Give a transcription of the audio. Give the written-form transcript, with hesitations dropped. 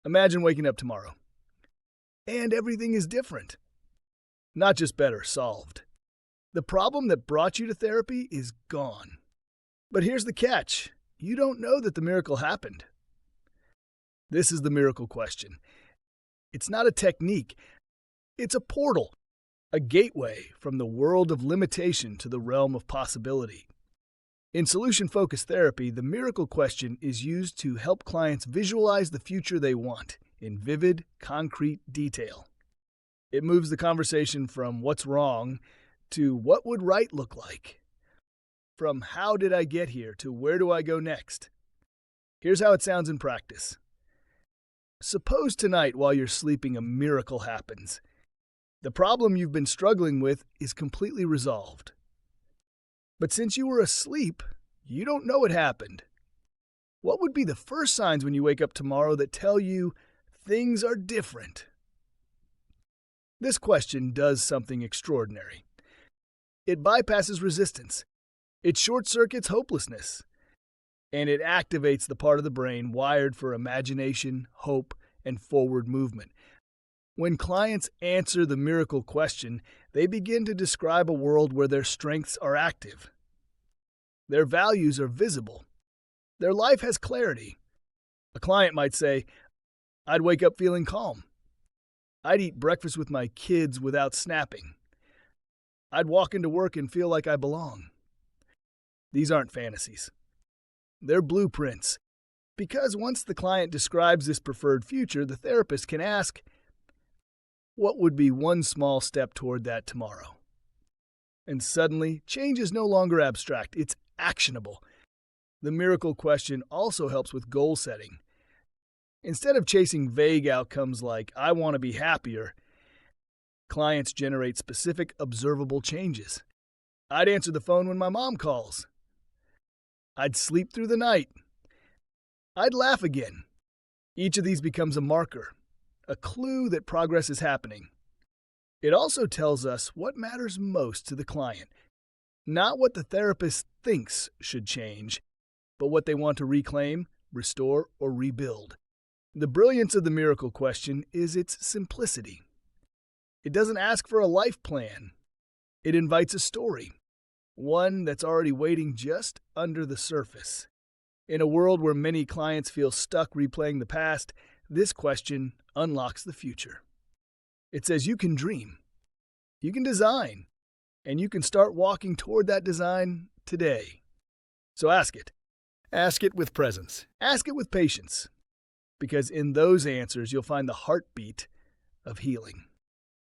Imagine waking up tomorrow, and everything is different. Not just better, solved. The problem that brought you to therapy is gone. But here's the catch. You don't know that the miracle happened. This is the miracle question. It's not a technique. It's a portal, a gateway from the world of limitation to the realm of possibility. In solution-focused therapy, the miracle question is used to help clients visualize the future they want in vivid, concrete detail. It moves the conversation from what's wrong to what would right look like. From how did I get here to where do I go next? Here's how it sounds in practice. Suppose tonight while you're sleeping a miracle happens. The problem you've been struggling with is completely resolved. But since you were asleep, you don't know it happened. What would be the first signs when you wake up tomorrow that tell you things are different? This question does something extraordinary. It bypasses resistance. It short-circuits hopelessness. And it activates the part of the brain wired for imagination, hope, and forward movement. When clients answer the miracle question, they begin to describe a world where their strengths are active. Their values are visible. Their life has clarity. A client might say, I'd wake up feeling calm. I'd eat breakfast with my kids without snapping. I'd walk into work and feel like I belong. These aren't fantasies. They're blueprints. Because once the client describes this preferred future, the therapist can ask, what would be one small step toward that tomorrow? And suddenly, change is no longer abstract, it's actionable. The miracle question also helps with goal setting. Instead of chasing vague outcomes like, I want to be happier, clients generate specific, observable changes. I'd answer the phone when my mom calls. I'd sleep through the night. I'd laugh again. Each of these becomes a marker, a clue that progress is happening. It also tells us what matters most to the client, not what the therapist thinks should change, but what they want to reclaim, restore, or rebuild. The brilliance of the miracle question is its simplicity. It doesn't ask for a life plan. It invites a story, one that's already waiting just under the surface. In a world where many clients feel stuck replaying the past, this question unlocks the future. It says you can dream, you can design, and you can start walking toward that design today. So ask it. Ask it with presence. Ask it with patience. Because in those answers, you'll find the heartbeat of healing.